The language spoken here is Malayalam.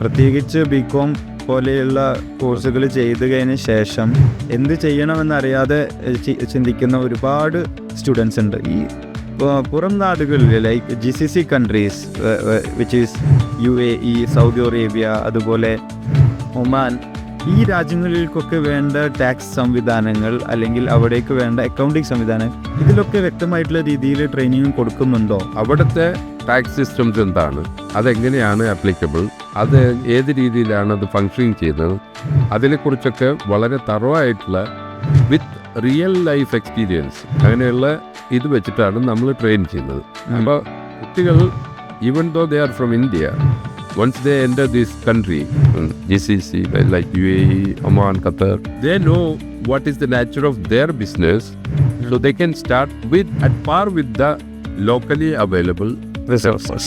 പ്രത്യേകിച്ച് ബികോം പോലെയുള്ള കോഴ്സുകൾ ചെയ്തതിന് ശേഷം എന്ത് ചെയ്യണമെന്നറിയാതെ ചിന്തിക്കുന്ന ഒരുപാട് സ്റ്റുഡൻസ് ഉണ്ട്. ഈ പുറം നാടുകളിൽ like GCC countries which is UAE, Saudi Arabia, അതുപോലെ ഒമാൻ, ഈ രാജ്യങ്ങളിലേക്കൊക്കെ വേണ്ട ടാക്സ് സംവിധാനങ്ങൾ അല്ലെങ്കിൽ അവിടേക്ക് വേണ്ട അക്കൗണ്ടിങ് സംവിധാനം ഇതിലൊക്കെ വ്യക്തമായിട്ടുള്ള രീതിയിൽ ട്രെയിനിങ് കൊടുക്കുന്നുണ്ടോ? അവിടുത്തെ ടാക്സ് സിസ്റ്റംസ് എന്താണ്, അതെങ്ങനെയാണ് ആപ്ലിക്കബിൾ, അത് ഏത് രീതിയിലാണ് അത് ഫങ്ഷനിങ് ചെയ്യുന്നത്, അതിനെക്കുറിച്ചൊക്കെ വളരെ തറവായിട്ടുള്ള വിത്ത് റിയൽ ലൈഫ് എക്സ്പീരിയൻസ് അങ്ങനെയുള്ള ഇത് വെച്ചിട്ടാണ് നമ്മൾ ട്രെയിൻ ചെയ്യുന്നത്. അപ്പോൾ കുട്ടികൾ even though they are from India, once they enter this country, GCC, like UAE, Oman, Qatar, they know what is the nature of their business, so they can start with at par with the locally available resources.